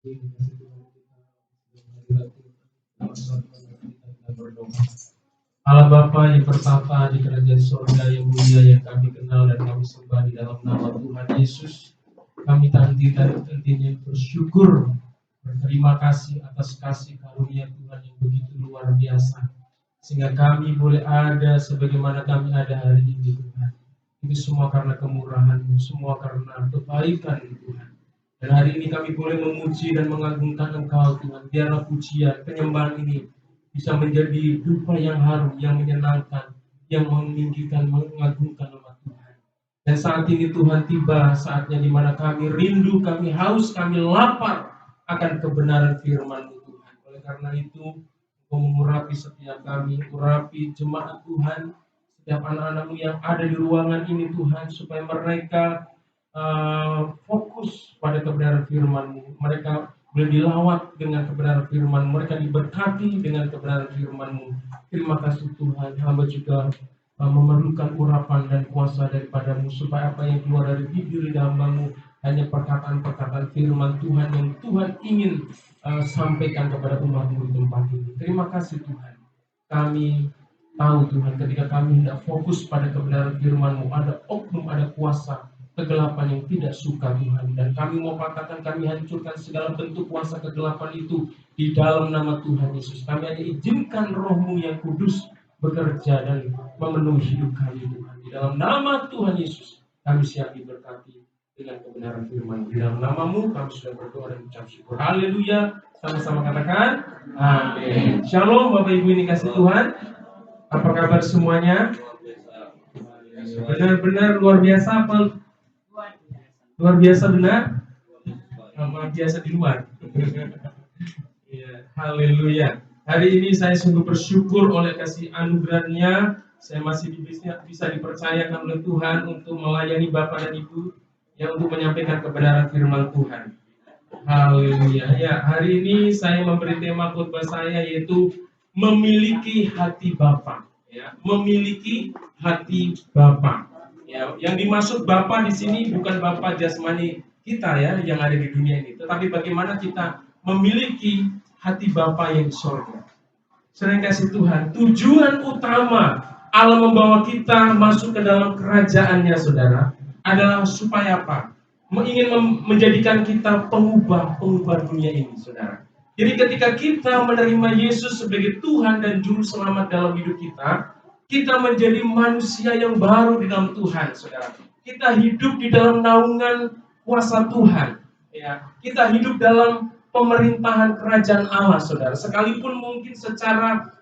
Terima kasih Tuhan kita kita berdoa. Allah Bapa yang bertata di kerajaan surga yang mulia yang kami kenal dan kami sembah di dalam nama Tuhan Yesus. Kami tak henti-hentinya bersyukur, berterima kasih atas kasih karunia Tuhan yang begitu luar biasa. Sehingga kami boleh ada sebagaimana kami ada hari ini Tuhan. Itu semua karena kemurahan-Mu, semua karena kebaikan Tuhan. Dan hari ini kami boleh memuji dan mengagungkan Engkau Tuhan. Biarlah pujian, penyembahan ini bisa menjadi dupa yang harum, yang menyenangkan, yang meninggikan, mengagungkan nama Tuhan. Dan saat ini Tuhan tiba saatnya di mana kami rindu, kami haus, kami lapar akan kebenaran firman-Mu Tuhan. Oleh karena itu, Engkau mengurapi setiap kami, urapi jemaat Tuhan, setiap anak-anak-Mu yang ada di ruangan ini Tuhan, supaya mereka fokus pada kebenaran firman-Mu. Mereka boleh dilawat dengan kebenaran firman, mereka diberkati dengan kebenaran firman-Mu. Terima kasih Tuhan, hamba juga memerlukan urapan dan kuasa daripada-Mu, supaya apa yang keluar dari bibir hamba-Mu hanya perkataan-perkataan firman Tuhan yang Tuhan ingin sampaikan kepada umat-Mu di tempat ini. Terima kasih Tuhan. Kami tahu Tuhan, ketika kami hendak fokus pada kebenaran firman-Mu, ada oknum, ada kuasa kegelapan yang tidak suka Tuhan, dan kami mau katakan kami hancurkan segala bentuk kuasa kegelapan itu di dalam nama Tuhan Yesus. Kami hanya izinkan Roh-Mu yang kudus bekerja dan memenuhi hidup kami Tuhan. Di dalam nama Tuhan Yesus kami siap diberkati dengan kebenaran firman. Di dalam nama-Mu kami sudah berdoa dan ucap syukur. Haleluya. Sama-sama katakan amin. Shalom Bapak Ibu ini kasih Tuhan. Apa kabar semuanya? Benar-benar luar biasa apa? Luar biasa benar? Luar biasa di luar. Ya, haleluya. Hari ini saya sungguh bersyukur oleh kasih anugerahnya. Saya masih bisa dipercayakan oleh Tuhan untuk melayani Bapak dan Ibu yang untuk menyampaikan kebenaran firman Tuhan. Haleluya. Ya, hari ini saya memberi tema khotbah saya yaitu memiliki hati Bapa. Ya, memiliki hati Bapa. Ya, yang dimaksud Bapa di sini bukan Bapa jasmani kita ya yang ada di dunia ini, tetapi bagaimana kita memiliki hati Bapa yang di sorga. Sering kasih Tuhan, tujuan utama Allah membawa kita masuk ke dalam kerajaannya, saudara, adalah supaya apa? Ingin menjadikan kita pengubah dunia ini, saudara. Jadi ketika kita menerima Yesus sebagai Tuhan dan Juru Selamat dalam hidup kita menjadi manusia yang baru di dalam Tuhan, saudara. Kita hidup di dalam naungan kuasa Tuhan. Ya, kita hidup dalam pemerintahan kerajaan Allah, saudara. Sekalipun mungkin secara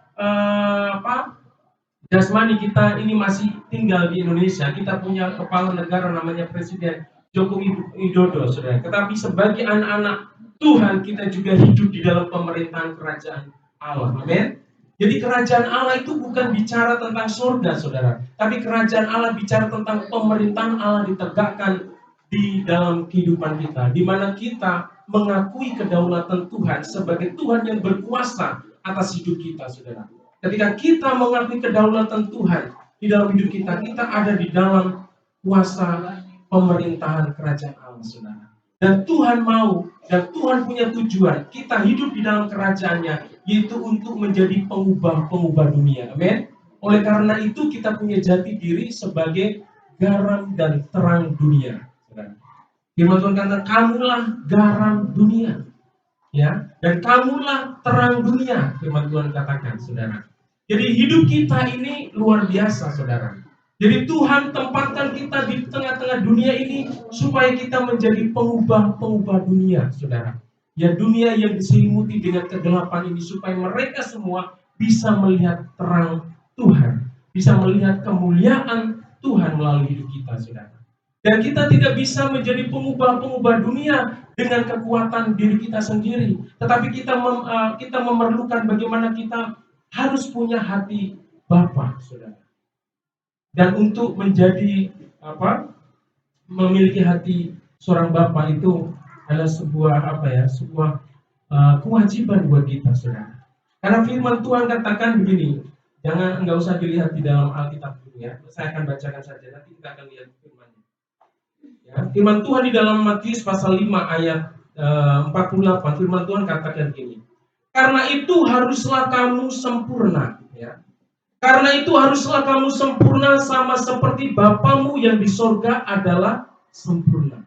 jasmani kita ini masih tinggal di Indonesia, kita punya kepala negara namanya Presiden Joko Widodo, saudara. Tetapi sebagai anak-anak Tuhan, kita juga hidup di dalam pemerintahan kerajaan Allah. Amin. Jadi kerajaan Allah itu bukan bicara tentang surga, saudara. Tapi kerajaan Allah bicara tentang pemerintahan Allah ditegakkan di dalam kehidupan kita, di mana kita mengakui kedaulatan Tuhan sebagai Tuhan yang berkuasa atas hidup kita, saudara. Ketika kita mengakui kedaulatan Tuhan di dalam hidup kita, kita ada di dalam kuasa pemerintahan kerajaan Allah, saudara. Dan Tuhan mau, dan Tuhan punya tujuan, kita hidup di dalam kerajaannya, yaitu untuk menjadi pengubah dunia. Amin. Oleh karena itu kita punya jati diri sebagai garam dan terang dunia. Firman Tuhan kata, kamulah garam dunia, ya, dan kamulah terang dunia. Firman Tuhan katakan, saudara. Jadi hidup kita ini luar biasa, saudara. Jadi Tuhan tempatkan kita di tengah-tengah dunia ini supaya kita menjadi pengubah dunia, saudara. Ya, dunia yang diselimuti dengan kegelapan ini supaya mereka semua bisa melihat terang Tuhan, bisa melihat kemuliaan Tuhan melalui hidup kita, saudara. Dan kita tidak bisa menjadi pengubah dunia dengan kekuatan diri kita sendiri, tetapi kita memerlukan bagaimana kita harus punya hati Bapa, saudara. Dan untuk menjadi memiliki hati seorang Bapa itu adalah sebuah kewajiban buat kita, saudara. Karena firman Tuhan katakan begini, nggak usah dilihat di dalam Alkitab dulu ya. Saya akan bacakan saja, nanti kita akan lihat firman-Nya. Ya, firman Tuhan di dalam Matius pasal 5 ayat 48 firman Tuhan katakan gini. Karena itu haruslah kamu sempurna, ya. Karena itu haruslah kamu sempurna sama seperti Bapamu yang di sorga adalah sempurna.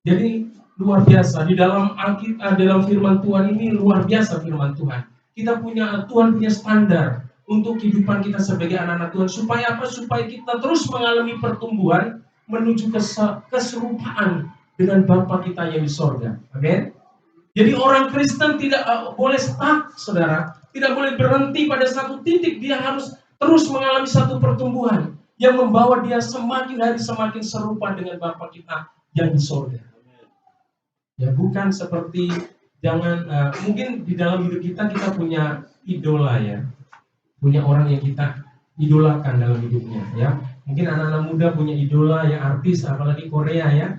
Jadi luar biasa di dalam dalam firman Tuhan ini luar biasa firman Tuhan. Tuhan punya standar untuk kehidupan kita sebagai anak-anak Tuhan supaya apa? Supaya kita terus mengalami pertumbuhan menuju keserupaan dengan Bapa kita yang di sorga. Amin. Jadi orang Kristen tidak boleh stuck, saudara. Tidak boleh berhenti pada satu titik. Dia harus terus mengalami satu pertumbuhan yang membawa dia semakin hari semakin serupa dengan Bapa kita yang di sorga. Ya, bukan seperti mungkin di dalam hidup kita punya idola, ya, punya orang yang kita idolakan dalam hidupnya, ya. Mungkin anak-anak muda punya idola yang artis, apalagi Korea, ya,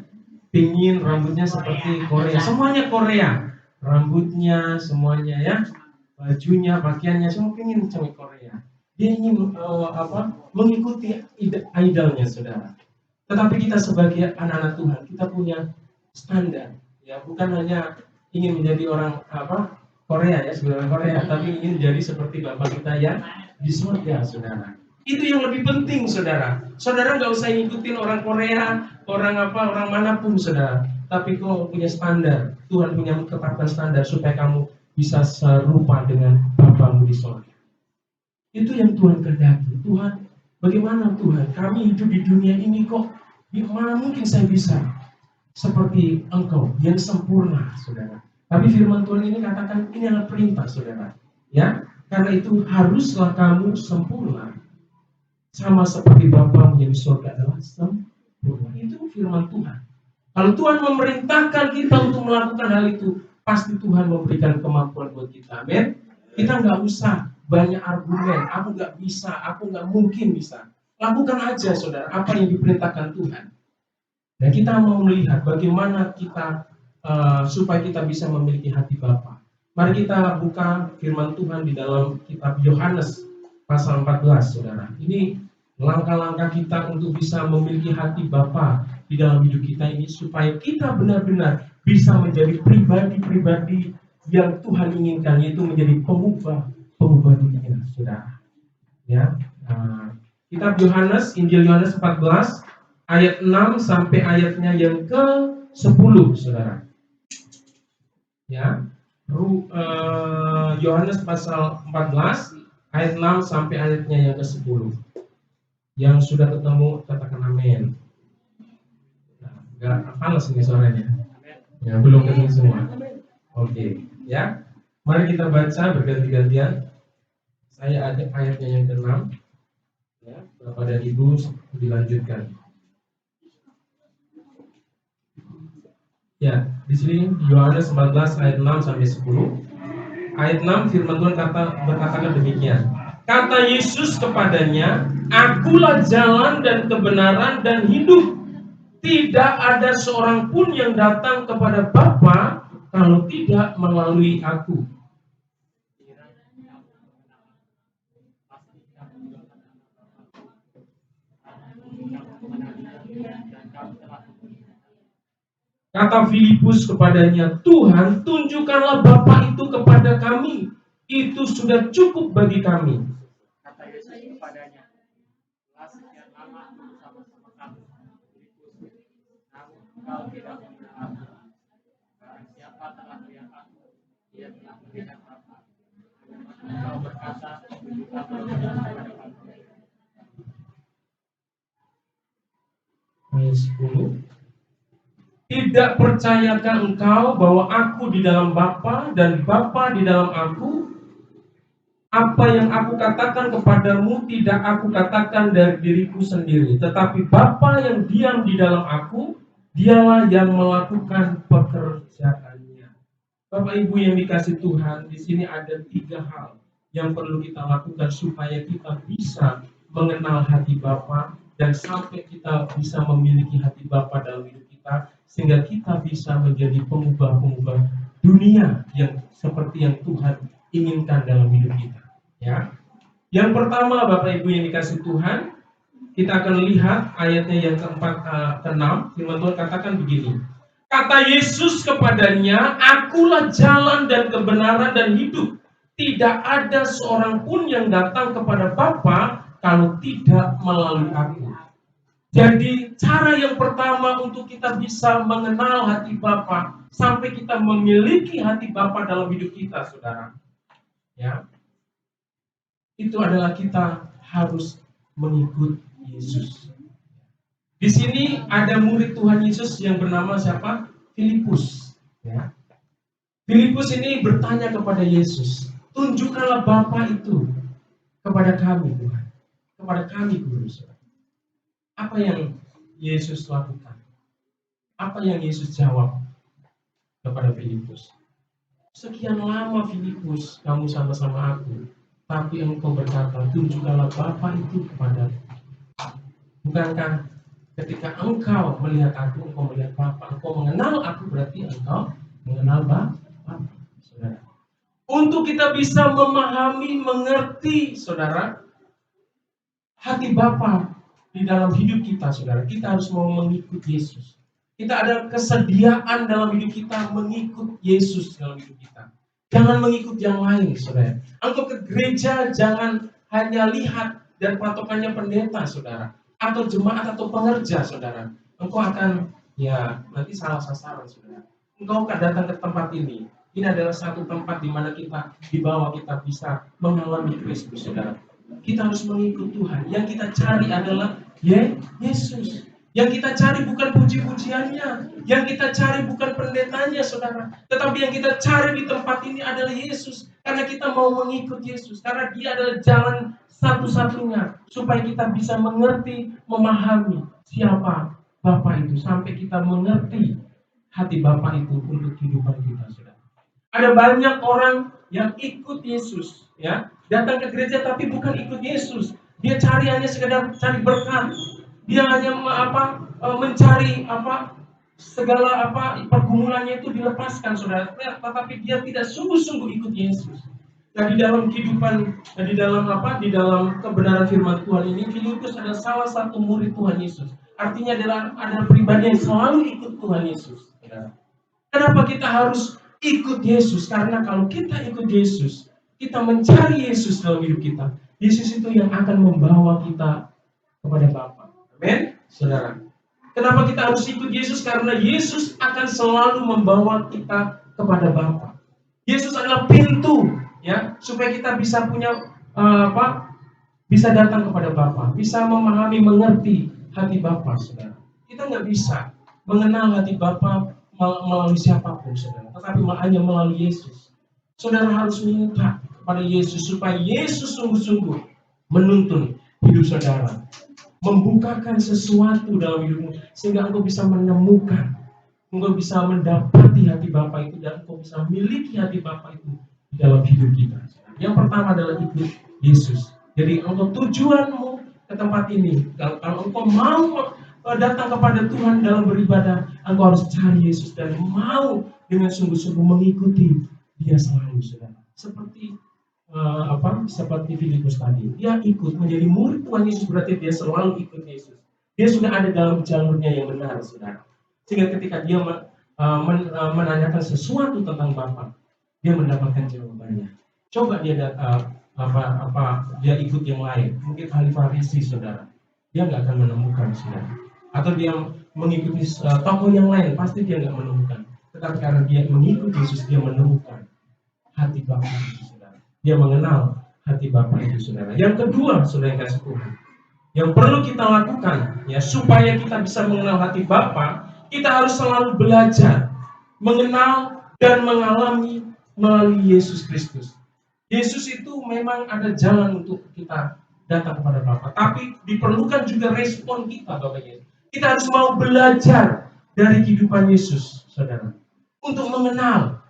pingin rambutnya seperti Korea, semuanya Korea, rambutnya semuanya, ya, bajunya, pakaiannya semua pingin seperti Korea. Dia ingin mengikuti idolnya, saudara. Tetapi kita sebagai anak-anak Tuhan, kita punya standar. Ya, bukan hanya ingin menjadi orang Korea, ya, sebenarnya Korea, tapi ingin jadi seperti Bapak kita yang di surga, saudara. Itu yang lebih penting, saudara. Saudara nggak usah ngikutin orang Korea, orang manapun, saudara. Tapi kau punya standar. Tuhan punya tetapkan standar supaya kamu bisa serupa dengan Bapamu di surga. Itu yang Tuhan kehendaki. Tuhan, bagaimana Tuhan? Kami hidup di dunia ini kok, gimana mungkin saya bisa seperti Engkau yang sempurna, saudara. Tapi firman Tuhan ini katakan ini adalah perintah, saudara. Ya, karena itu haruslah kamu sempurna sama seperti Bapa yang di surga adalah sempurna. Itu firman Tuhan. Kalau Tuhan memerintahkan kita untuk melakukan hal itu, pasti Tuhan memberikan kemampuan buat kita. Amin. Kita nggak usah banyak argumen. Aku nggak bisa, aku nggak mungkin bisa. Lakukan aja, saudara, apa yang diperintahkan Tuhan. Dan kita mau melihat bagaimana kita supaya kita bisa memiliki hati Bapa. Mari kita buka firman Tuhan di dalam kitab Yohanes pasal 14, saudara. Ini langkah-langkah kita untuk bisa memiliki hati Bapa di dalam hidup kita ini supaya kita benar-benar bisa menjadi pribadi-pribadi yang Tuhan inginkan, yaitu menjadi pengubah dunia, saudara. Ya, kitab Yohanes, Injil Yohanes 14 ayat 6 sampai ayatnya yang ke-10, saudara. Ya, Yohanes pasal 14 ayat 6 sampai ayatnya yang ke-10. Yang sudah ketemu katakan amin. Nah, enggak panas ini suaranya. Ya, belum ketemu semua. Oke, ya. Mari kita baca berganti-gantian. Saya ada ayatnya yang ke-6. Ya, Bapak dan Ibu dilanjutkan. Ya, di sini Yohanes 14 ayat 6 sampai 10. Ayat 6 firman Tuhan berkatakan demikian. Kata Yesus kepadanya, Akulah jalan dan kebenaran dan hidup. Tidak ada seorang pun yang datang kepada Bapa kalau tidak melalui aku. Kata Filipus kepadanya, Tuhan, tunjukkanlah Bapa itu kepada kami. Itu sudah cukup bagi kami. Kata Yesus kepadanya, telah sekian lama aku bersama-sama kamu, Filipus, namun engkau tidak mengenal aku. Barang siapa telah melihat aku, dia telah melihat Bapa. Engkau berkata, tunjukkanlah kepada kami. Ayat 10. Tidak percayakah engkau bahwa aku di dalam Bapa dan Bapa di dalam aku? Apa yang aku katakan kepadamu tidak aku katakan dari diriku sendiri, tetapi Bapa yang diam di dalam aku, dialah yang melakukan pekerjaannya. Bapak Ibu yang dikasih Tuhan, di sini ada 3 hal yang perlu kita lakukan supaya kita bisa mengenal hati Bapa dan sampai kita bisa memiliki hati Bapa dalam hidup kita, sehingga kita bisa menjadi pengubah-pengubah dunia yang seperti yang Tuhan inginkan dalam hidup kita. Ya, yang pertama Bapak Ibu yang dikasih Tuhan, kita akan lihat ayatnya yang ke-6. Firman Tuhan katakan begini. Kata Yesus kepadanya, "Akulah jalan dan kebenaran dan hidup. Tidak ada seorang pun yang datang kepada Bapa kalau tidak melalui aku." Jadi cara yang pertama untuk kita bisa mengenal hati Bapa sampai kita memiliki hati Bapa dalam hidup kita, saudara, ya, itu adalah kita harus mengikut Yesus. Di sini ada murid Tuhan Yesus yang bernama siapa? Filipus. Ya. Filipus ini bertanya kepada Yesus, "Tunjukkanlah Bapa itu kepada kami, Tuhan, kepada kami, Guru." Apa yang Yesus lakukan? Apa yang Yesus jawab kepada Filipus? "Sekian lama Filipus kamu sama-sama aku, tapi engkau berkata, tunjukkanlah Bapa itu kepada. Bukankah ketika engkau melihat aku, engkau melihat Bapa, engkau mengenal aku, berarti engkau mengenal Bapa." Saudara, untuk kita bisa memahami, mengerti, saudara, hati Bapa di dalam hidup kita, saudara, kita harus mau mengikut Yesus. Kita ada kesediaan dalam hidup kita mengikut Yesus dalam hidup kita. Jangan mengikut yang lain, saudara. Engkau ke gereja jangan hanya lihat dan patokannya pendeta, saudara, atau jemaat atau pengerja, saudara. Engkau akan, ya, nanti salah sasaran, saudara. Engkau akan datang ke tempat ini. Ini adalah satu tempat di mana kita dibawa, kita bisa mengalami Kristus, saudara. Kita harus mengikut Tuhan. Yang kita cari adalah Yesus. Yang kita cari bukan puji-pujiannya, yang kita cari bukan pendetanya, saudara. Tetapi yang kita cari di tempat ini adalah Yesus. Karena kita mau mengikut Yesus. Karena dia adalah jalan satu-satunya. Supaya kita bisa mengerti, memahami siapa Bapa itu. Sampai kita mengerti hati Bapa itu untuk kehidupan kita, saudara. Ada banyak orang yang ikut Yesus, ya, datang ke gereja tapi bukan ikut Yesus. Dia cari hanya sekedar cari berkat. Dia hanya mencari segala pergumulannya itu dilepaskan, saudara. Tetapi dia tidak sungguh-sungguh ikut Yesus. Nah, di dalam kebenaran firman Tuhan ini, Filipus adalah salah satu murid Tuhan Yesus. Artinya adalah pribadi yang selalu ikut Tuhan Yesus, saudara. Kenapa kita harus ikut Yesus? Karena kalau kita ikut Yesus, kita mencari Yesus dalam hidup kita. Yesus itu yang akan membawa kita kepada Bapa. Amin, saudara. Kenapa kita harus ikut Yesus? Karena Yesus akan selalu membawa kita kepada Bapa. Yesus adalah pintu, ya, supaya kita bisa bisa datang kepada Bapa, bisa memahami, mengerti hati Bapa, saudara. Kita nggak bisa mengenal hati Bapa melalui siapapun, saudara, tetapi hanya melalui Yesus. Saudara harus minta kepada Yesus supaya Yesus sungguh-sungguh menuntun hidup saudara, membukakan sesuatu dalam hidupmu sehingga engkau bisa menemukan, engkau bisa mendapati hati Bapa itu dan engkau bisa memiliki hati Bapa itu di dalam hidup kita. Yang pertama adalah ikut Yesus. Jadi engkau tujuanmu ke tempat ini, kalau engkau mau datang kepada Tuhan dalam beribadah, engkau harus cari Yesus dan mau dengan sungguh-sungguh mengikuti Dia selalu, saudara. Seperti Filipus tadi, dia ikut menjadi murid Tuhan Yesus, berarti dia selalu ikut Yesus. Dia sudah ada dalam jalurnya yang benar, saudara. Sehingga ketika dia menanyakan sesuatu tentang Bapa, dia mendapatkan jawabannya. Coba dia dia ikut yang lain, mungkin ahli Farisi, saudara, dia nggak akan menemukan, saudara. Atau dia mengikuti tokoh yang lain, pasti dia nggak menemukan. Tetapi karena dia mengikuti Yesus, dia menemukan hati Bapa itu, saudara. Dia mengenal hati Bapa itu, saudara. Yang kedua, saudara yang kasih Tuhan, yang perlu kita lakukan, ya, supaya kita bisa mengenal hati Bapa, kita harus selalu belajar mengenal dan mengalami melalui Yesus Kristus. Yesus itu memang ada jalan untuk kita datang kepada Bapa, tapi diperlukan juga respon kita, Bapak Yesus. Kita harus mau belajar dari kehidupan Yesus, saudara, untuk mengenal,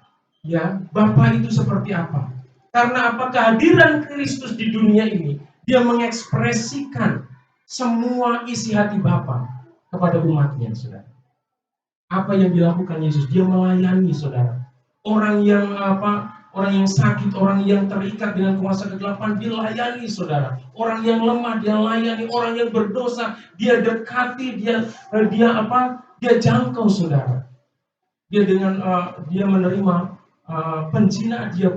ya, Bapa itu seperti apa. Karena apa? Kehadiran Kristus di dunia ini, dia mengekspresikan semua isi hati Bapa kepada umatnya, saudara. Apa yang dilakukan Yesus? Dia melayani, saudara. Orang yang sakit, orang yang terikat dengan kuasa kegelapan, dia layani, saudara. Orang yang lemah, dia layani. Orang yang berdosa, dia dekati, dia jangkau, saudara. Dia dengan dia menerima penjina, dia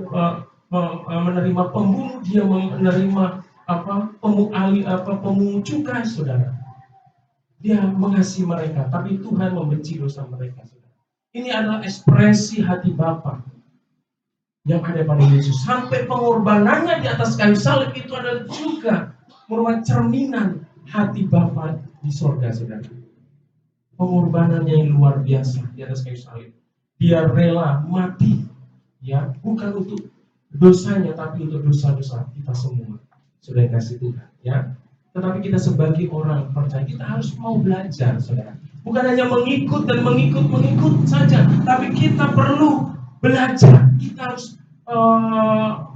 menerima pembunuh, dia menerima pemungut cukai, saudara. Dia mengasihi mereka, tapi Tuhan membenci dosa mereka, saudara. Ini adalah ekspresi hati Bapa yang ada pada Yesus. Sampai pengorbanannya di atas kayu salib itu adalah juga merupakan cerminan hati Bapa di sorga, saudara. Pengorbanannya yang luar biasa di atas kayu salib. Dia rela mati, ya, bukan untuk dosanya, tapi untuk dosa-dosa kita semua. Sudah kasih Tuhan, ya. Tetapi kita sebagai orang percaya, kita harus mau belajar, saudara. Bukan hanya mengikut dan mengikut saja, tapi kita perlu belajar. Kita harus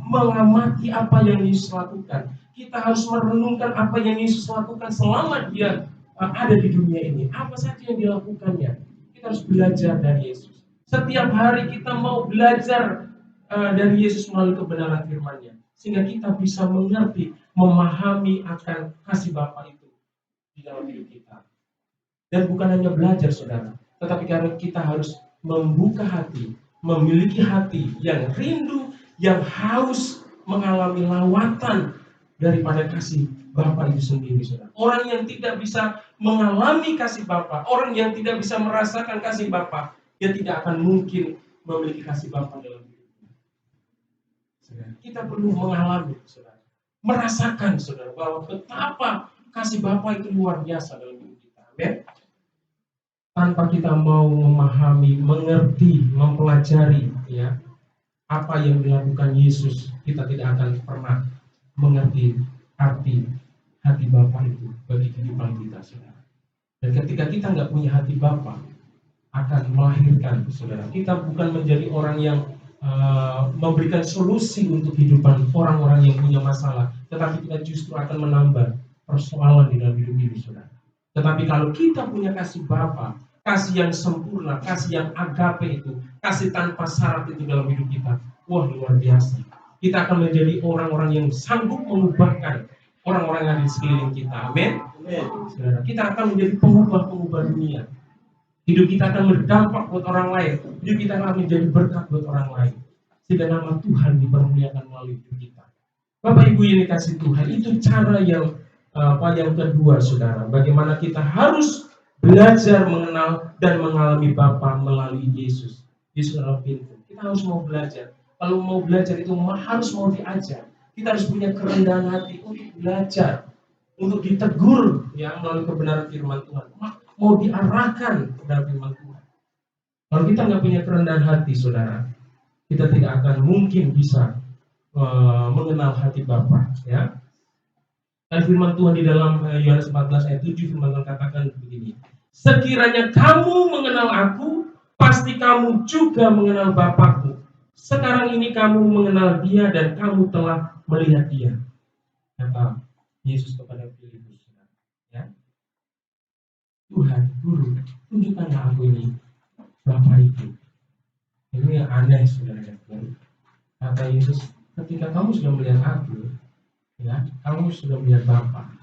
mengamati apa yang Yesus lakukan. Kita harus merenungkan apa yang Yesus lakukan selama dia ada di dunia ini. Apa saja yang dilakukannya. Kita harus belajar dari Yesus. Setiap hari kita mau belajar dari Yesus melalui kebenaran firman-Nya, sehingga kita bisa mengerti, memahami akan kasih Bapa itu di dalam hidup kita. Dan bukan hanya belajar, saudara, tetapi karena kita harus membuka hati, memiliki hati yang rindu, yang haus mengalami lawatan daripada kasih Bapa itu sendiri, saudara. Orang yang tidak bisa mengalami kasih Bapa, orang yang tidak bisa merasakan kasih Bapa, dia tidak akan mungkin memiliki kasih Bapa dalam hidupnya. Kita perlu mengalami, saudara, merasakan, saudara, bahwa betapa kasih Bapa itu luar biasa dalam hidup kita. Amin. Tanpa kita mau memahami, mengerti, mempelajari, ya, apa yang dilakukan Yesus, kita tidak akan pernah mengerti arti hati Bapa itu bagi kehidupan kita, saudara. Dan ketika kita nggak punya hati Bapa, akan melahirkan, saudara, kita bukan menjadi orang yang memberikan solusi untuk kehidupan orang-orang yang punya masalah, tetapi kita justru akan menambah persoalan di dalam hidup ini, saudara. Tetapi kalau kita punya kasih Bapa, kasih yang sempurna, kasih yang agape itu, kasih tanpa syarat itu dalam hidup kita, wah, luar biasa. Kita akan menjadi orang-orang yang sanggup mengubahkan orang-orang yang ada di sekeliling kita. Amin. Saudara, kita akan menjadi pengubah dunia. Hidup kita akan berdampak buat orang lain. Hidup kita akan menjadi berkat buat orang lain. Sehingga nama Tuhan dipermuliakan melalui hidup kita. Bapak Ibu yang dikasih Tuhan, itu cara yang kedua, saudara. Bagaimana kita harus belajar mengenal dan mengalami Bapa melalui Yesus. Yesus adalah pintu. Kita harus mau belajar. Kalau mau belajar itu harus mau diajar. Kita harus punya kerendahan hati untuk belajar, untuk ditegur, ya, melalui kebenaran firman Tuhan. Mau diarahkan dalam firman Tuhan. Kalau kita nggak punya kerendahan hati, saudara, kita tidak akan mungkin bisa mengenal hati Bapa, ya. Dan firman Tuhan di dalam Yohanes 14 ayat 7, firman Tuhan katakan begini: sekiranya kamu mengenal aku, pasti kamu juga mengenal Bapakku. Sekarang ini kamu mengenal Dia dan kamu telah melihat Dia, kata Yesus kepada Filipus, ya. Tuhan, Guru, tunjukkanlah aku ini Bapa itu. Ini yang aneh, saudara. Kata Yesus, ketika kamu sudah melihat aku, ya, kamu sudah melihat Bapa.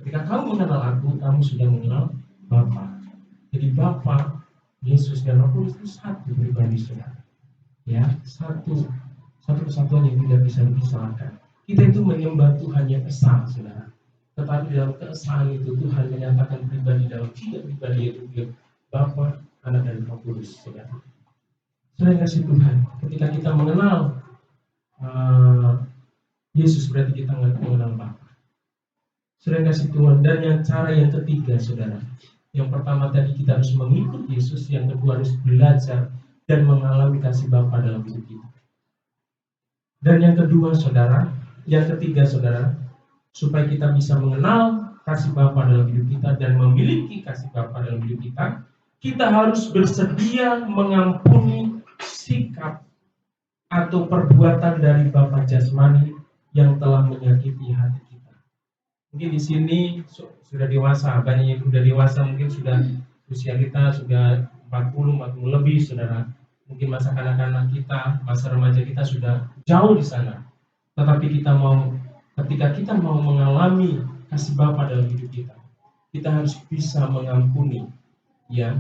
Ketika kamu mengenal aku, kamu sudah mengenal Bapa. Jadi Bapa, Yesus dan Roh Kudus itu satu pribadi, saudara. Ya, satu kesatuan yang tidak bisa dipisahkan. Kita itu menyembah Tuhan yang esa, saudara. Tetapi dalam keesaan itu Tuhan menyatakan pribadi dalam tiga pribadi, yaitu Dia Bapa, Anak, dan Roh Kudus, saudara. Saudara kasih Tuhan, ketika kita mengenal Yesus, berarti kita mengenal Bapa. Saudara kasih Tuhan, dan cara yang ketiga, saudara. Yang pertama tadi kita harus mengikut Yesus, yang kedua harus belajar dan mengalami kasih Bapa dalam hidup kita. Dan yang kedua, saudara, yang ketiga, saudara, supaya kita bisa mengenal kasih Bapa dalam hidup kita dan memiliki kasih Bapa dalam hidup kita, kita harus bersedia mengampuni sikap atau perbuatan dari bapa jasmani yang telah menyakiti hati kita. Mungkin di sini sudah dewasa, banyak yang sudah dewasa, mungkin sudah usia kita sudah 40 lebih, saudara. Mungkin masa kanak-kanak kita, masa remaja kita sudah jauh di sana. Tetapi ketika kita mau mengalami kasih Bapa dalam hidup kita, kita harus bisa mengampuni, ya,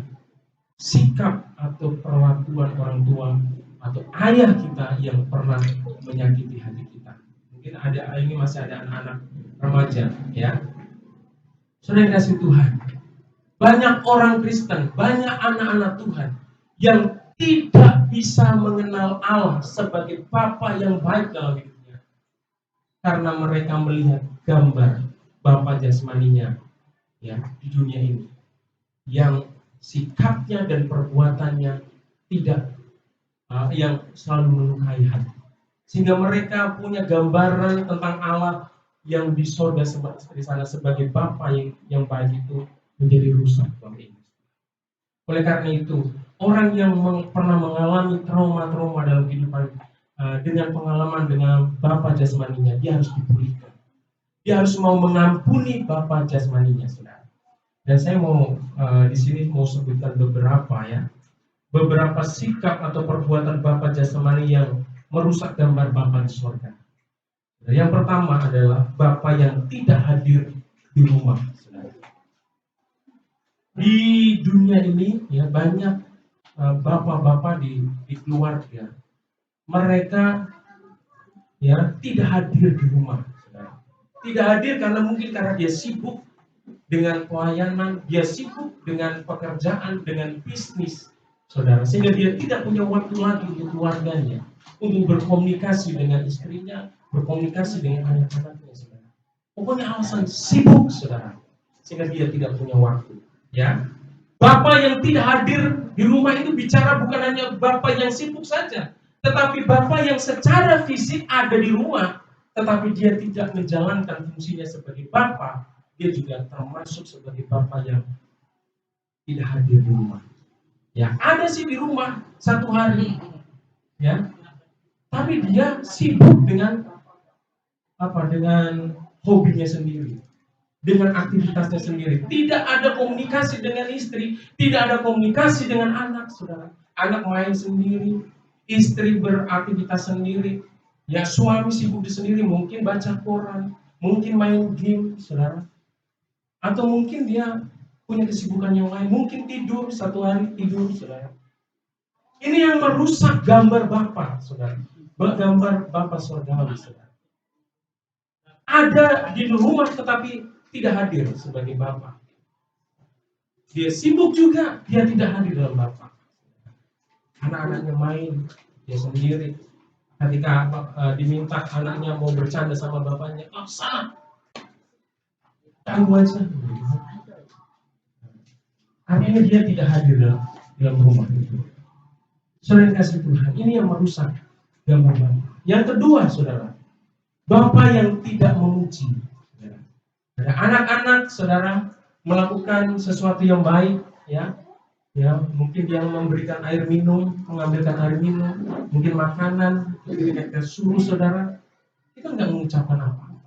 sikap atau perlakuan orang tua atau ayah kita yang pernah menyakiti hati kita. Mungkin ada ini masih ada anak-anak remaja, ya. Saudara yang kasih Tuhan, banyak orang Kristen, banyak anak-anak Tuhan yang tidak bisa mengenal Allah sebagai Bapa yang baik dalam hidupnya, karena mereka melihat gambar Bapa jasmaninya, ya, di dunia ini, yang sikapnya dan perbuatannya tidak yang selalu melukai hati, sehingga mereka punya gambaran tentang Allah yang di sorga di sana sebagai Bapa yang baik itu menjadi rusak. Oleh karena itu, orang yang pernah mengalami trauma-trauma dalam kehidupan dengan pengalaman dengan Bapa jasmaninya, dia harus dipulihkan. Dia harus mau mengampuni Bapa jasmaninya, saudara. Dan saya mau di sini mau sebutkan beberapa sikap atau perbuatan Bapa jasmani yang merusak gambar Bapa di surga. Yang pertama adalah Bapa yang tidak hadir di rumah. Di dunia ini ya banyak bapak-bapak di keluarga, mereka ya tidak hadir di rumah. Tidak hadir karena dia sibuk dengan pelayanan, dia sibuk dengan pekerjaan, dengan bisnis, saudara, sehingga dia tidak punya waktu lagi untuk keluarganya, untuk berkomunikasi dengan istrinya, berkomunikasi dengan anak-anaknya, saudara. Pokoknya alasan sibuk, saudara, sehingga dia tidak punya waktu. Ya, Bapak yang tidak hadir di rumah itu bicara bukan hanya Bapak yang sibuk saja, tetapi Bapak yang secara fisik ada di rumah, tetapi dia tidak menjalankan fungsinya sebagai Bapak. Dia juga termasuk sebagai Bapak yang tidak hadir di rumah. Ya, ada sih di rumah satu hari, ya, tapi dia sibuk dengan dengan hobinya sendiri, dengan aktivitasnya sendiri. Tidak ada komunikasi dengan istri, tidak ada komunikasi dengan anak, saudara. Anak main sendiri, istri beraktivitas sendiri, ya, suami sibuk sendiri, mungkin baca koran, mungkin main game, saudara. Atau mungkin dia punya kesibukan yang lain, mungkin tidur, satu hari tidur, saudara. Ini yang merusak gambar Bapa, saudara. Gambar Bapa surgawi, saudara. Ada di rumah tetapi tidak hadir sebagai Bapa. Dia sibuk juga, dia tidak hadir dalam Bapa. Anak-anaknya main, dia sendiri. Ketika diminta anaknya mau bercanda sama bapaknya, sana, tangguh aja. Artinya dia tidak hadir dalam rumah itu. Saudara kasih Tuhan, ini yang merusak gambar Bapa. Yang kedua, saudara, Bapa yang tidak memuji. Ada anak-anak, saudara, melakukan sesuatu yang baik, ya, mungkin dia memberikan air minum, mengambilkan air minum, mungkin makanan, ketika kita suruh, saudara, kita nggak mengucapkan apa-apa.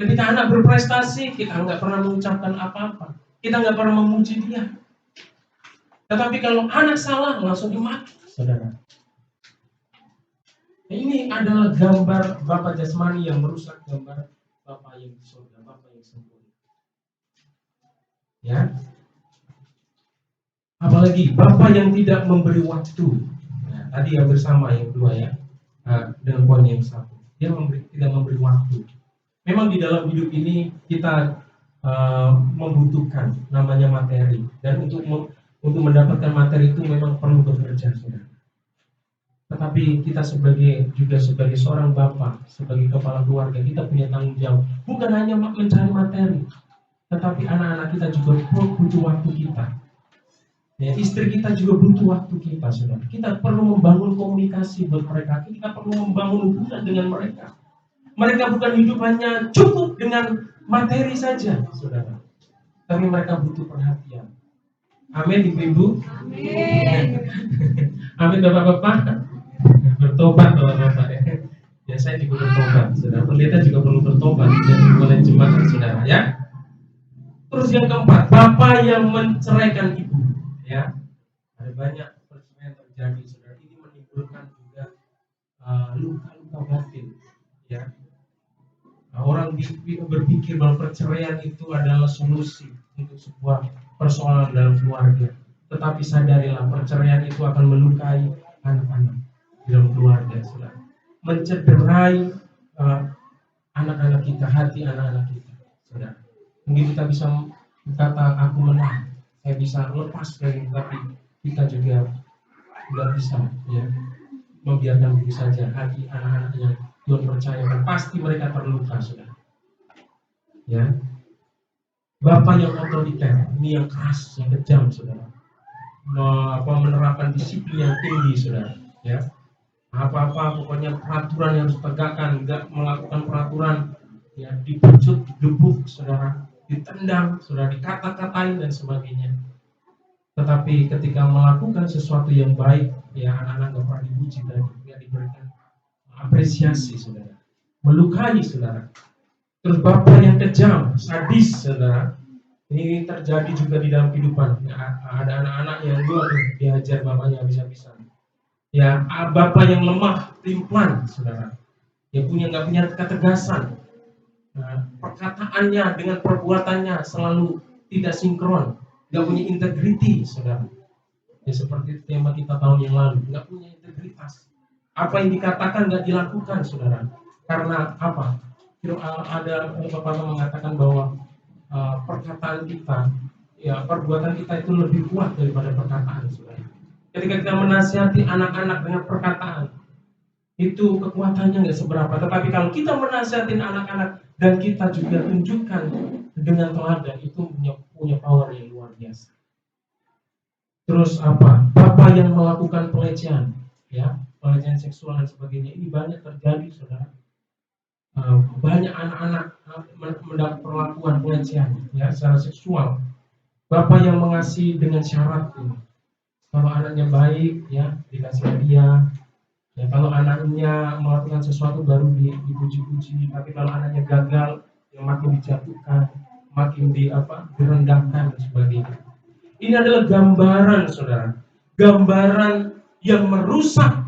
Ketika anak berprestasi, kita nggak pernah mengucapkan apa-apa. Kita nggak pernah memuji dia. Tetapi kalau anak salah, langsung dimaki, saudara. Ini adalah gambar Bapa jasmani yang merusak gambar Bapa yang di surga, Bapa yang sempurna. Ya. Apalagi Bapa yang tidak memberi waktu. Nah, tadi yang bersama yang kedua, ya. Dengan poin yang satu, dia tidak memberi waktu. Memang di dalam hidup ini kita membutuhkan namanya materi, dan untuk mendapatkan materi itu memang perlu bekerja, saudara. Tetapi kita sebagai seorang bapak, sebagai kepala keluarga, kita punya tanggung jawab. Bukan hanya mencari materi, tetapi anak-anak kita juga butuh waktu kita. Ya, istri kita juga butuh waktu kita, saudara. Kita perlu membangun komunikasi buat mereka. Kita perlu membangun hubungan dengan mereka. Mereka bukan hidup hanya cukup dengan materi saja, saudara. Tapi mereka butuh perhatian. Amin, ibu-ibu. Amin. Amin, bapak-bapak. Bertobat, bapak-bapak. Ya, saya juga bertobat, saudara. Pendeta juga perlu bertobat dan oleh jemaat, saudara, ya. Terus yang keempat, bapak yang menceraikan ibu, ya. Ada banyak perceraian terjadi, saudara. Ini menimbulkan juga luka-luka batin, ya. Orang berpikir bahwa perceraian itu adalah solusi untuk sebuah persoalan dalam keluarga. Tetapi sadarilah perceraian itu akan melukai anak-anak di dalam keluarga, saudara. Mencederai anak-anak kita, hati anak-anak kita, saudara. Mungkin kita bisa berkata, aku menang, saya bisa lepas dari ini, tapi kita juga tidak bisa ya membiarkan begitu saja hati anak-anak yang Tuhan percayakan, pasti mereka terluka, saudara. Ya, Bapak yang otoriter, ini yang keras, yang kejam, saudara. Menerapkan disiplin yang tinggi, saudara. Ya, apa-apa pokoknya peraturan yang harus tegakkan, enggak melakukan peraturan, ya dipecut, digebuk, saudara, ditendang, saudara, dikata-katain dan sebagainya. Tetapi ketika melakukan sesuatu yang baik, ya anak-anak nggak pernah dipuji dan nggak diberikan apresiasi, saudara. Melukai, saudara. Terus bapak yang kejam, sadis, saudara. Ini terjadi juga di dalam kehidupan. Ya, ada anak-anak yang dihajar bapaknya habis-habisan. Ya, bapak yang lemah, timplan, saudara. Ya nggak punya ketegasan. Nah, perkataannya dengan perbuatannya selalu tidak sinkron, nggak punya integriti, saudara. Ya seperti tema kita tahun yang lalu, nggak punya integritas. Apa yang dikatakan nggak dilakukan, saudara. Karena apa? Ada bapak mengatakan bahwa perkataan kita, ya perbuatan kita itu lebih kuat daripada perkataan, saudara. Ketika kita menasihati anak-anak dengan perkataan, itu kekuatannya nggak seberapa. Tetapi kalau kita menasihatin anak-anak dan kita juga tunjukkan dengan teladan, itu punya power yang luar biasa. Terus apa? Bapak yang melakukan pelecehan, ya pelecehan seksual dan sebagainya, ini banyak terjadi, saudara. Banyak anak-anak mendapat perlakuan pelecehan, ya secara seksual. Bapak yang mengasihi dengan syarat ini. Kalau anaknya baik, ya dikasih hadiah. Ya, kalau anaknya melakukan sesuatu baru dipuji-puji, tapi kalau anaknya gagal, yang makin dijatuhkan, makin direndahkan dan sebagainya. Ini adalah gambaran, saudara, gambaran yang merusak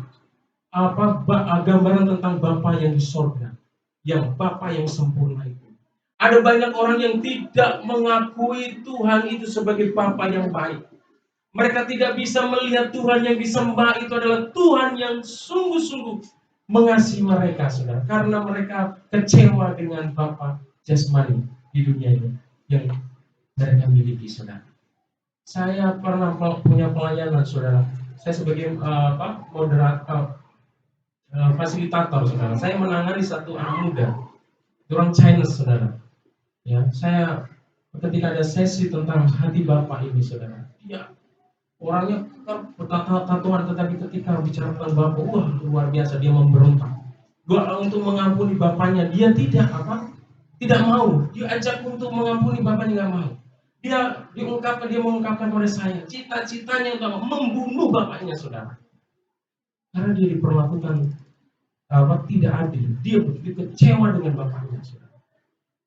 gambaran tentang Bapa yang di sorga, yang Bapa yang sempurna itu. Ada banyak orang yang tidak mengakui Tuhan itu sebagai Bapa yang baik. Mereka tidak bisa melihat Tuhan yang disembah itu adalah Tuhan yang sungguh-sungguh mengasihi mereka, saudara. Karena mereka kecewa dengan bapa jasmani di dunia ini yang mereka miliki, saudara. Saya pernah punya pelayanan, saudara. Saya sebagai moderator, fasilitator, saudara. Saya menangani satu anak muda, orang Chinese, saudara. Ya, saya ketika ada sesi tentang hati Bapa ini, saudara. Dia orangnya bertatuan, tetapi ketika bicara tentang Bapa, wah luar biasa, dia memberontak. Untuk mengampuni bapaknya, dia tidak mau. Dia ajak untuk mengampuni bapaknya, nggak mau. Dia mengungkapkan pada saya, cita-citanya untuk membunuh bapaknya, saudara. Karena dia diperlakukan tidak adil. Dia begitu kecewa dengan bapaknya, saudara.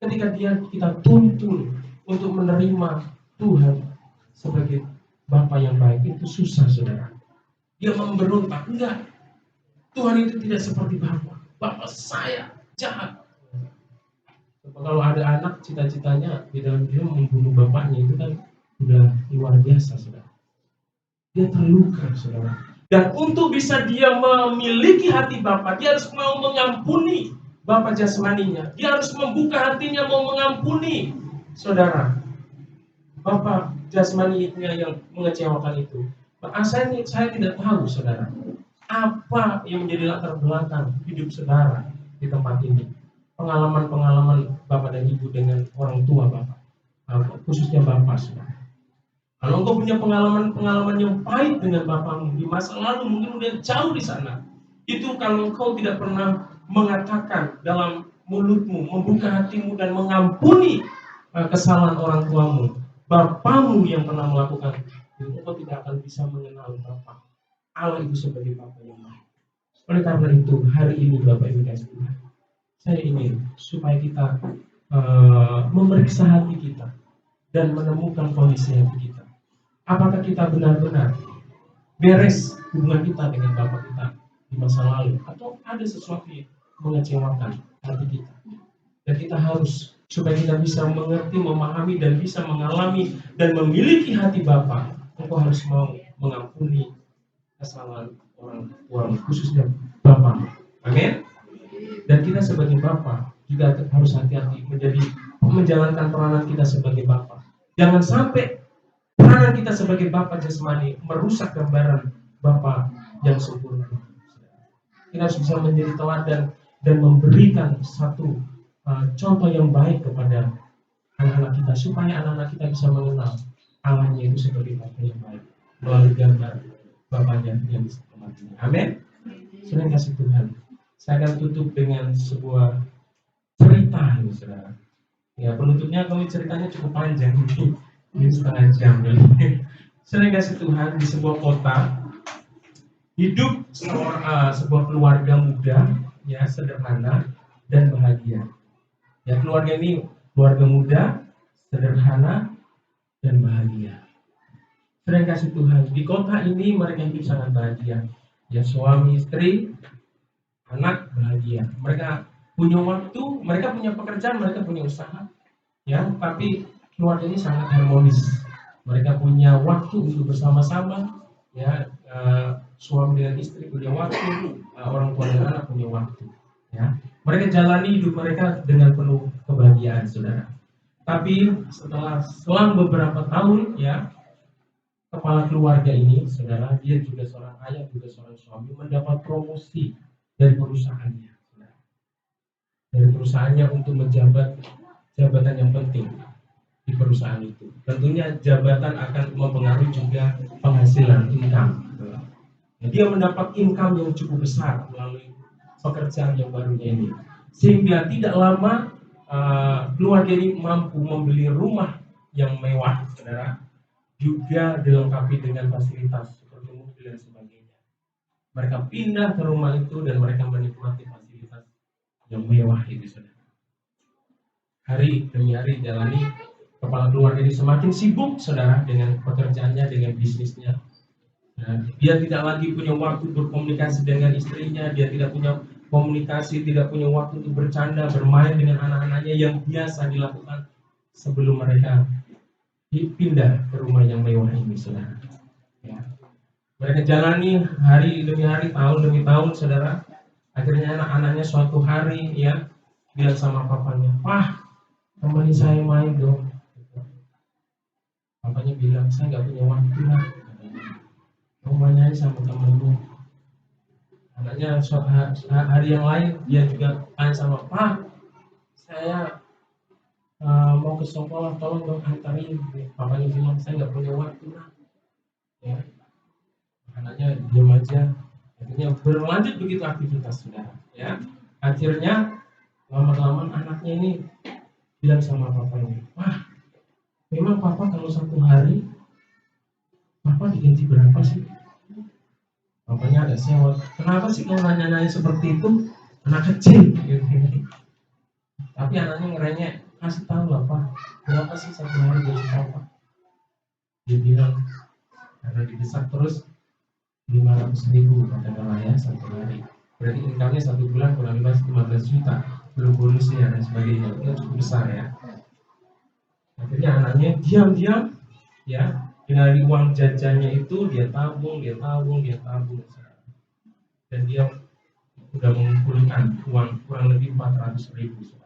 Ketika kita tuntun untuk menerima Tuhan sebagai Bapa yang baik, itu susah, saudara. Dia memberontak, enggak. Tuhan itu tidak seperti Bapa saya jahat. Kalau ada anak cita-citanya di dalam dia membunuh bapaknya, itu kan udah luar biasa, saudara. Dia terluka, saudara. Dan untuk bisa dia memiliki hati Bapa, dia harus mau mengampuni Bapa jasmaninya. Dia harus membuka hatinya mau mengampuni, saudara, Bapa jasmaninya yang mengecewakan itu. Saya tidak tahu, saudara, apa yang menjadi latar belakang hidup saudara di tempat ini. Pengalaman-pengalaman Bapak dan Ibu dengan orang tua Bapak, khususnya Bapak, saudara. Kalau engkau punya pengalaman yang pahit dengan Bapakmu di masa lalu, mungkin udah jauh di sana. Itu kalau engkau tidak pernah mengatakan dalam mulutmu, membuka hatimu dan mengampuni kesalahan orang tuamu, Bapakmu yang pernah melakukan itu, engkau tidak akan bisa mengenal Bapa Allah itu sebagai Bapa yang baik. Oleh karena itu, hari ini Bapak Ibu kasih Tuhan, saya ingin supaya kita memeriksa hati kita dan menemukan kondisi hati kita. Apakah kita benar-benar beres hubungan kita dengan Bapa kita di masa lalu, atau ada sesuatu yang mengecewakan hati kita, dan kita harus supaya kita bisa mengerti, memahami, dan bisa mengalami dan memiliki hati Bapa. Engkau harus mau mengampuni kesalahan orang tua, khususnya Bapa. Amin. Dan kita sebagai Bapa juga harus hati-hati menjalankan peranan kita sebagai Bapa. Jangan sampai peranan kita sebagai Bapa jasmani merusak gambaran Bapa yang sempurna. Kita harus bisa menjadi teladan dan memberikan satu contoh yang baik kepada anak-anak kita, supaya anak-anak kita bisa mengenal Allahnya itu sebagai Bapa yang baik melalui gambar Bapanya yang di tempat ini. Amin. Saudara kasih Tuhan. Saya akan tutup dengan sebuah cerita ini, saudara. Ya, penutupnya kami ceritanya cukup panjang, ini setengah jam. Saudara kasih Tuhan, di sebuah kota hidup sebuah keluarga muda, ya, sederhana dan bahagia. Ya, keluarga ini keluarga muda, sederhana dan bahagia. Saudara kasih Tuhan, di kota ini mereka hidup sangat bahagia. Ya, suami istri, anak bahagia. Mereka punya waktu, mereka punya pekerjaan, mereka punya usaha, ya, tapi keluarga ini sangat harmonis. Mereka punya waktu untuk bersama-sama, ya, suami dengan istri punya waktu, orang tua dan anak punya waktu, ya. Mereka jalani hidup mereka dengan penuh kebahagiaan, saudara. Tapi setelah selang beberapa tahun, ya, kepala keluarga ini, saudara, dia juga seorang ayah, juga seorang suami, mendapat promosi dari perusahaannya, saudara. Dari perusahaannya untuk menjabat jabatan yang penting di perusahaan itu. Tentunya jabatan akan mempengaruhi juga penghasilan, income. Dia mendapat income yang cukup besar melalui pekerjaan yang barunya ini, sehingga tidak lama keluarga ini mampu membeli rumah yang mewah, saudara, juga dilengkapi dengan fasilitas seperti mobil dan sebagainya. Mereka pindah ke rumah itu dan mereka menikmati fasilitas yang mewah itu, saudara. Hari demi hari jalani, kepala keluarga ini semakin sibuk, saudara, dengan pekerjaannya, dengan bisnisnya. Dia tidak lagi punya waktu berkomunikasi dengan istrinya, dia tidak punya komunikasi, tidak punya waktu untuk bercanda, bermain dengan anak-anaknya yang biasa dilakukan sebelum mereka pindah ke rumah yang mewah ini, saudara. Ya. Mereka jalani hari demi hari, tahun demi tahun, saudara. Akhirnya anak-anaknya suatu hari, ya, bilang sama papanya, "Pah, temani saya main dong." Papanya bilang, "Saya nggak punya waktu lah. Kamu main aja sama temenmu." Anaknya hari yang lain dia juga tanya sama, "Pak, saya mau ke sekolah, tolong dong antarin." Papanya bilang, "Saya nggak punya waktu lah." Ya. Anaknya diam aja. Akhirnya berlanjut begitu aktivitas, saudara. Ya. Akhirnya lama-lama anaknya ini bilang sama papanya, "Wah, memang papa kalau satu hari papa digaji berapa sih?" Papanya agak sewot. "Kenapa sih kau nanya-nanya seperti itu? Anak kecil." Gitu. Tapi anaknya ngerengek, "Kasih tahu lah Pak, berapa sih satu hari gaji papa?" Dia bilang, karena didesak terus, 500.000 katakanlah ya satu hari. Berarti income-nya satu bulan kurang lebih 15 juta, belum bonusnya dan sebagainya. Itu cukup besar, ya. Akhirnya anaknya diam-diam, ya, dari uang jajannya itu dia tabung, dan dia sudah mengumpulkan uang kurang lebih 400.000,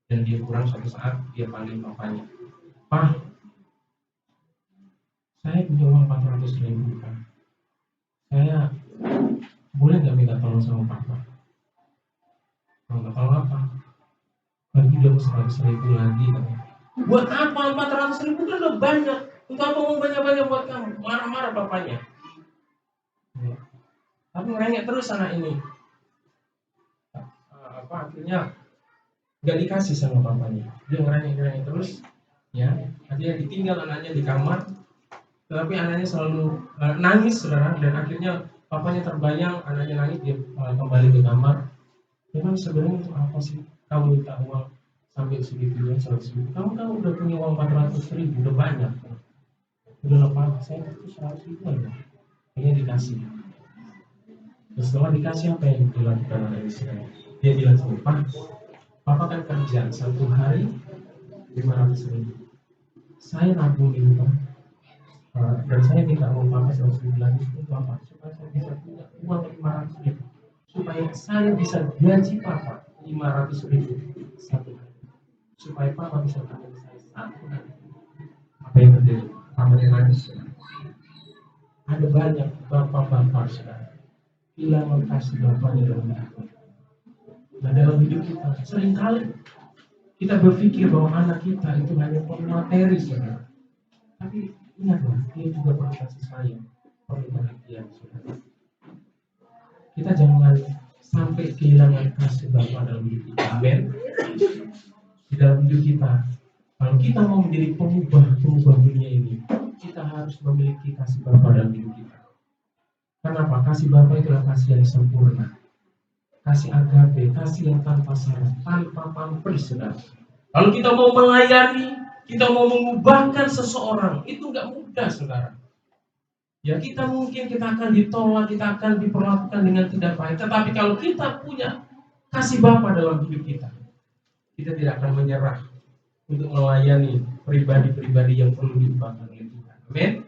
dan dia kurang suatu saat dia panggil papanya, "Pak, saya punya uang 400.000, Pak. Saya boleh nggak minta tolong sama papa?" "Minta tolong apa?" "Bagi dong 100.000 lagi." "Buat apa 400.000 kan udah banyak. Untuk apa mau banyak-banyak buat kamu?" Marah-marah papanya. Ya. Tapi ngerengek terus anak ini. Akhirnya nggak dikasih sama papanya. Dia ngerengek terus, ya. Akhirnya ditinggal anaknya di kamar. Tapi anaknya selalu nangis, saudara. Dan akhirnya papanya terbayang anaknya nangis, dia kembali ke kamar. "Memang sebenarnya untuk apa sih kamu minta uang sampai segitu ya, 100.000? Kamu kan udah punya uang 400.000, udah banyak. Udah lepas, saya itu 100.000 aja." Akhirnya dikasih. Terus setelah dikasih, apa yang dilakukan oleh istri? Dia bilang sama, "Pak, papa kan kerja satu hari 500.000. Saya nabung ini Pak. Dan saya minta uang Bapak 100.000 lagi untuk apa? Supaya saya bisa punya uang 500.000. Supaya saya bisa gaji Bapak 500.000 satu hari. Supaya Bapak bisa gaji saya satu hari. Apa yang terjadi? Bapak nangis. Ada banyak bapak-bapak saudara hilang kasih bapaknya dalam hidup. Nah dalam hidup kita seringkali kita berpikir bahwa anak kita itu hanya perlu materi saudara. Tapi ingatlah dia juga perlu kasih sayang, perlu perhatian saudara. Kita jangan sampai kehilangan kasih Bapa dalam hidup kita. Amin. Di dalam hidup kita, kalau kita mau menjadi pengubah dunia ini, kita harus memiliki kasih Bapa dalam hidup kita. Kenapa? Kasih Bapa itulah kasih yang sempurna. Kasih agape, kasih yang tanpa syarat, tanpa pamrih saudara. Kalau kita mau melayani, kita mau mengubahkan seseorang, itu nggak mudah saudara. Ya kita akan ditolak, kita akan diperlakukan dengan tidak baik. Tetapi kalau kita punya kasih Bapa dalam hidup kita tidak akan menyerah untuk melayani pribadi-pribadi yang perlu diubahkan oleh Tuhan. Amin.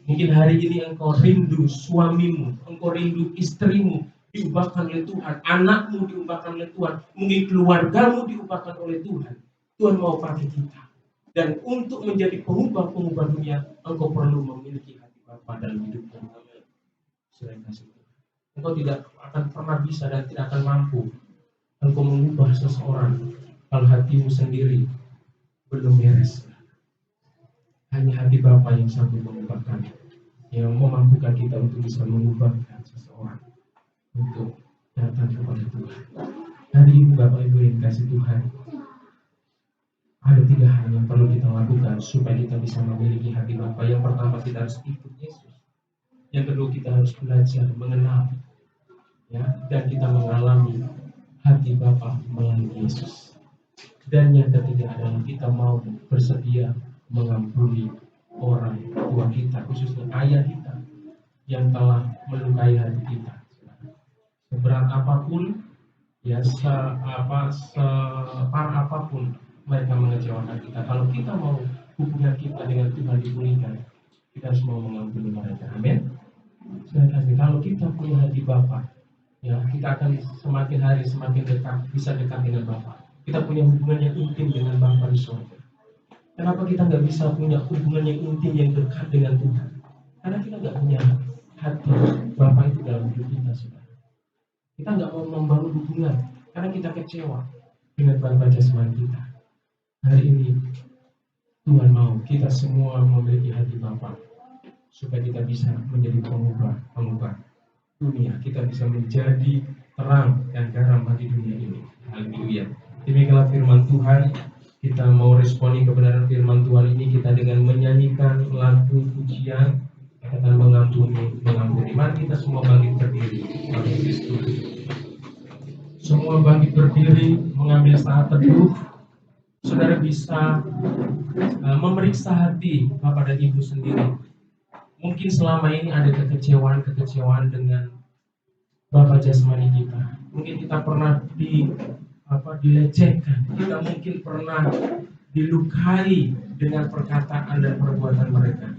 Mungkin hari ini engkau rindu suamimu, engkau rindu istrimu diubahkan oleh Tuhan, anakmu diubahkan oleh Tuhan, mungkin keluargamu diubahkan oleh Tuhan. Tuhan mau pakai kita. Dan untuk menjadi pengubah dunia, engkau perlu memiliki hati Bapa dalam hidupmu. Selain kasih Tuhan, engkau tidak akan pernah bisa dan tidak akan mampu engkau mengubah seseorang kalau hatimu sendiri belum beres. Hanya hati Bapa yang sanggup mengubahkan, yang memampukan kita untuk bisa mengubahkan seseorang untuk datang kepada Tuhan. Hari ini Bapak Ibu yang kasih Tuhan, ada 3 hal yang perlu kita lakukan supaya kita bisa memiliki hati Bapa. Yang pertama, kita harus ikut Yesus. Yang kedua, kita harus belajar mengenal, ya, dan kita mengalami hati Bapa melalui Yesus. Dan yang ketiga adalah kita mau bersedia mengampuni orang tua kita, khususnya ayah kita yang telah melukai hati kita. Seberat apapun, ya separah apapun mereka mengecewakan kita, kalau kita mau hubungan kita dengan Tuhan dipulihkan, kita harus mau mengampuni mereka. Amin. Kalau kita punya hati Bapa, ya kita akan semakin hari semakin dekat, bisa dekat dengan Bapa. Kita punya hubungan yang intim dengan Bapa di surga. Kenapa kita nggak bisa punya hubungan yang intim yang dekat dengan Tuhan? Karena kita nggak punya hati Bapa itu dalam hidup kita, saudara. Kita nggak mau membangun hubungan karena kita kecewa dengan Bapa jasmani kita. Hari ini Tuhan mau kita semua memiliki hati Bapa supaya kita bisa menjadi pengubah dunia. Kita bisa menjadi terang dan garam bagi dunia ini. Haleluya. Demikianlah firman Tuhan. Kita mau responi kebenaran firman Tuhan ini kita dengan menyanyikan lagu pujian. Kita akan mengampuni. Mari kita semua bangkit berdiri. Semua bangkit berdiri, mengambil saat teduh. Saudara bisa memeriksa hati Bapak dan Ibu sendiri. Mungkin selama ini ada kekecewaan dengan Bapak jasmani kita. Mungkin kita pernah dilecehkan. Kita mungkin pernah dilukai dengan perkataan dan perbuatan mereka.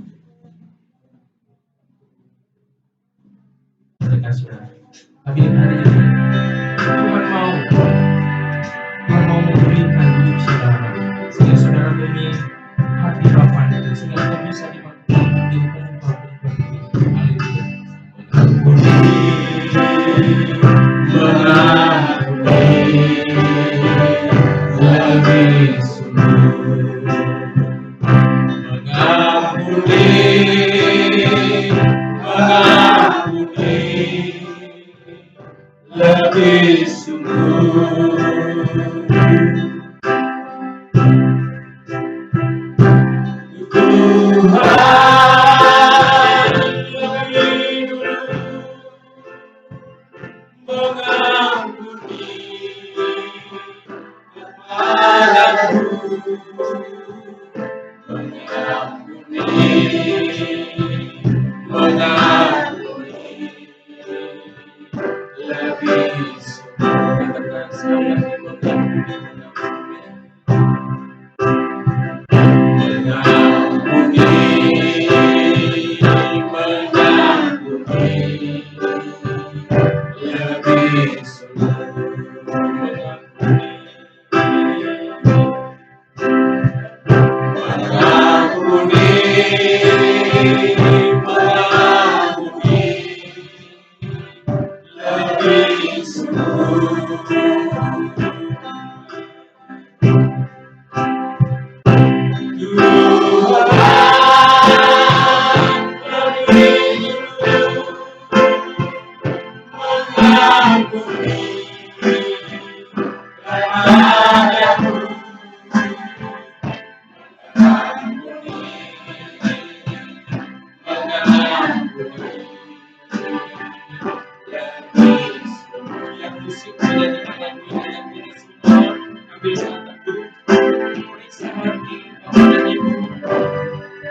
Saudara. Tapi hari ini Tuhan mau memulihkan hidup saudara, sehingga saudara memiliki hati Bapa itu, sehingga saudara bisa dimanfaatkan menjadi pengubah dunia. Haleluya. Lebih sungguh mengampuni lebih sungguh Tuhan lebih dulu mengampuni lebih sempurna sekali mengampuni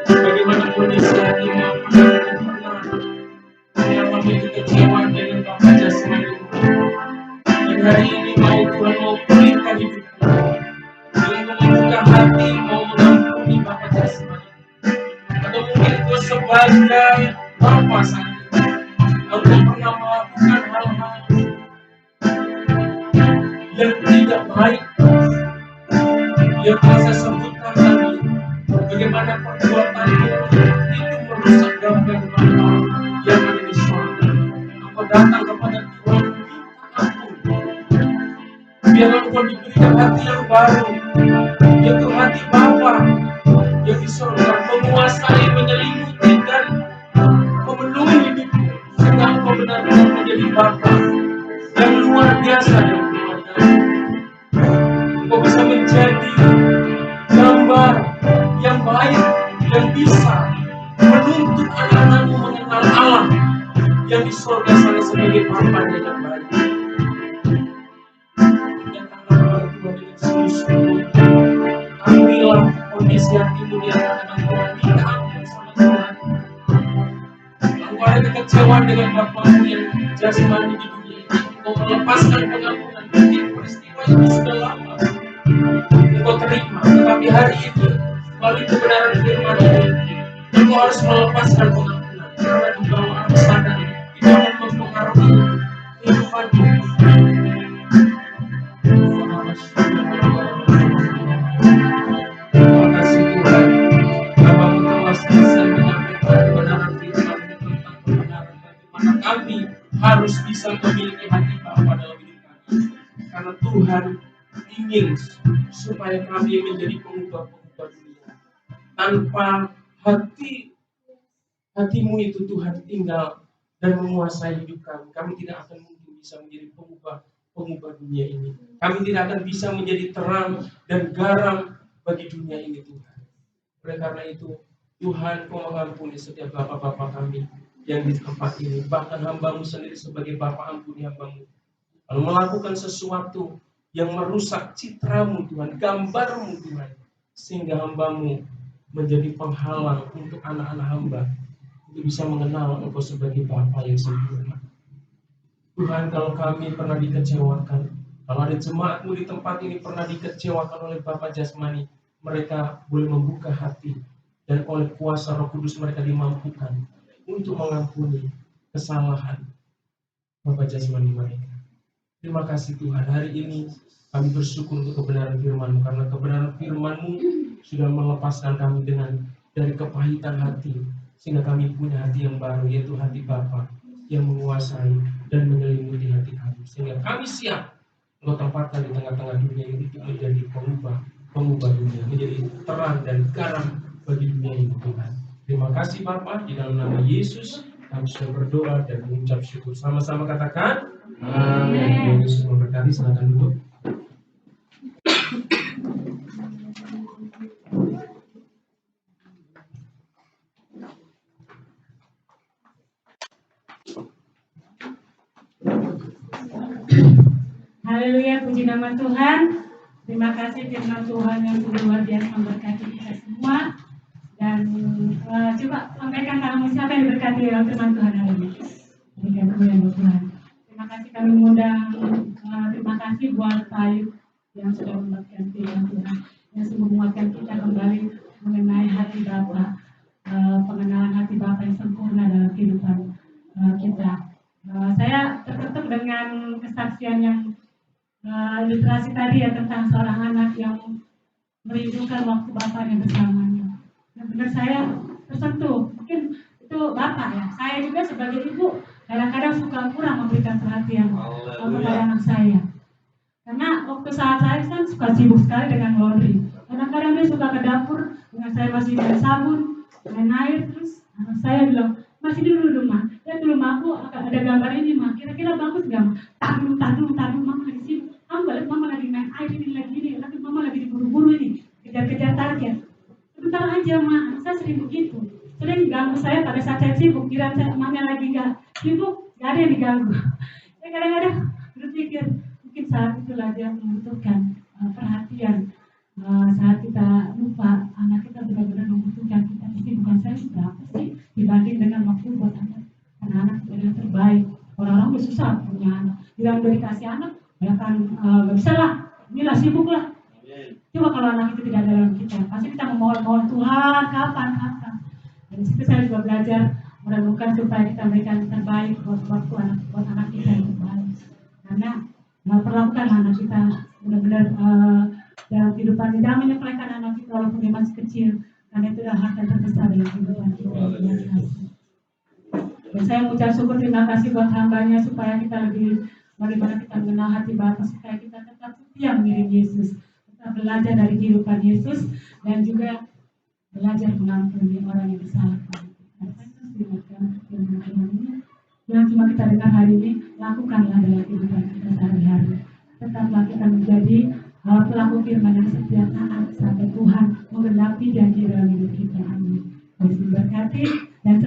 Bagaimana kondisi hati yang memiliki kecewaan dengan Bapa jasmani. Dan hari ini mau Tuhan mau pulihkan hidupku. Dengan membuka hati mau mengampuni Bapa jasmani. Atau mungkin itu sebagai Bapa saat ini. Engkau pernah melakukan hal-hal yang tidak baik. Yang saya sebutkan tadi, bagaimana perbuatanmu itu merusak gambar Bapa yang ada di surga. Engkau datang kepada Tuhan, minta ampun. Biar engkau diberikan hati yang baru, yaitu hati Bapa yang di surga, menguasai, menyelimuti dan memenuhi hidupmu, sehingga engkau benar-benar menjadi Bapa yang luar biasa dalam keluarga. Engkau bisa menjadi gambar yang baik, yang bisa menuntut anak-anakmu mengenal Allah yang di surga sana sebagai Bapanya yang baik. Datanglah Tuhan dengan sungguh-sungguh. Akurilah kondisi hatimu di hadapan Tuhan. Minta ampun sama Tuhan. Engkau ada kekecewaan dengan Bapamu yang jasmani di dunia ini. Engkau melepaskan pengampunan. Mungkin peristiwa itu sudah lama engkau terima, tetapi hari ini melalui kebenaran firman ini engkau harus melepaskan pengampunan karena di bawah aku sadar itu akan mempengaruhi kehidupanmu. Terima kasih Tuhan, Bapamu telah selesai menyampaikan kebenaran firman ini tentang kebenaran bagaimana kami harus bisa memiliki hati Bapa dalam hidup kami, karena Tuhan ingin supaya kami menjadi pengubah-pengubah dunia. Tanpa hatimu itu Tuhan tinggal dan menguasai hidup kami, kami tidak akan mungkin bisa menjadi pengubah dunia ini. Kami tidak akan bisa menjadi terang dan garam bagi dunia ini Tuhan. Oleh karena itu Tuhan, Kau mengampuni setiap bapa-bapa kami yang di tempat ini, bahkan hamba-Mu sendiri sebagai Bapa, ampuni hamba-Mu lalu melakukan sesuatu yang merusak citra-Mu Tuhan, gambar-Mu Tuhan, sehingga hamba-Mu menjadi penghalang untuk anak-anak hamba untuk bisa mengenal Engkau sebagai Bapa yang sempurna. Tuhan, kalau kami pernah dikecewakan, kalau ada jemaat-Mu di tempat ini pernah dikecewakan oleh Bapa jasmani, mereka boleh membuka hati dan oleh kuasa Roh Kudus mereka dimampukan untuk mengampuni kesalahan Bapa jasmani mereka. Terima kasih Tuhan, hari ini kami bersyukur untuk kebenaran firman-Mu, karena kebenaran firman-Mu sudah melepaskan kami dari kepahitan hati, sehingga kami punya hati yang baru, yaitu hati Bapa yang menguasai dan menyelimuti hati kami, sehingga kami siap Engkau tempatkan di tengah-tengah dunia ini untuk menjadi pengubah dunia, menjadi terang dan garam bagi dunia ini Tuhan. Terima kasih Bapa, di dalam nama Yesus kami sudah berdoa dan mengucap syukur. Sama-sama katakan amin. Yesus memberkati, silakan duduk. Haleluya, puji nama Tuhan. Terima kasih firman Tuhan yang luar biasa memberkati kita semua. Dan coba sampaikan kamu siapa yang diberkati oleh firman Tuhan hari ini. Berikan kemuliaan Tuhan. Terima kasih kami mengundang. Terima kasih buat Pak Ayub yang sudah membagikan firman Tuhan, yang sungguh menguatkan kita kembali mengenai hati Bapa, pengenalan hati Bapa yang sempurna dalam kehidupan kita. Saya terketuk dengan kesaksian yang ilustrasi tadi ya tentang seorang anak yang merindukan waktu bapaknya bersamanya. Benar-benar saya tersentuh. Mungkin itu bapak ya. Saya juga sebagai ibu kadang-kadang suka kurang memberikan perhatian kepada anak saya. Karena waktu saat saya kan suka sibuk sekali dengan laundry. Kadang-kadang dia suka ke dapur dengan saya masih main sabun, main air, terus anak saya bilang, masih dulu Ma. Ya dulu Ma, aku ada gambar ini Ma. Kira-kira bagus nggak Ma? Tak dulu, Mama lagi sibuk. Kamu balik Mama lagi main air ini, lagi Mama lagi diburu-buru ini, kejar-kejar target. Sebentar aja Ma, saya sering begitu. Sering ganggu saya pada saat saya sibuk, kira saya Mama lagi nggak sibuk, nggak ada yang diganggu. Saya kadang-kadang berpikir, mungkin saat itulah dia membutuhkan perhatian. Saat kita lupa anak kita benar-benar membutuhkan kita, kesibukan saya berapa sih dibanding dengan waktu buat anak benar terbaik. Orang-orang udah susah punya anak, bilang udah dikasih anak ya kan nggak bisa lah, inilah sibuk lah. Coba kalau anak itu tidak ada dalam kita, pasti kita memohon Tuhan kapan. Dan di situ saya juga belajar merenungkan supaya kita berikan yang terbaik buat anak kita yang terbaik. Karena perlakukan anak kita benar-benar dalam kehidupan, jangan menyepelekan anak kita walaupun dia masih kecil, karena itu adalah harta terbesar dalam kehidupan kita. Dan saya mengucap syukur, terima kasih buat hambanya supaya kita lebih bagaimana kita mengenal hati Bapa, supaya kita tetap setia mengiring Yesus, tetap belajar dari kehidupan Yesus dan juga belajar mengampuni orang yang bersalah. Yang cuma kita dengar hari ini, lakukanlah dalam kehidupan kita sehari-hari. Tetaplah kita menjadi pelaku firman yang setia taat sampai Tuhan menggenapi janji dalam hidup kita. Amin. Yesus berkati.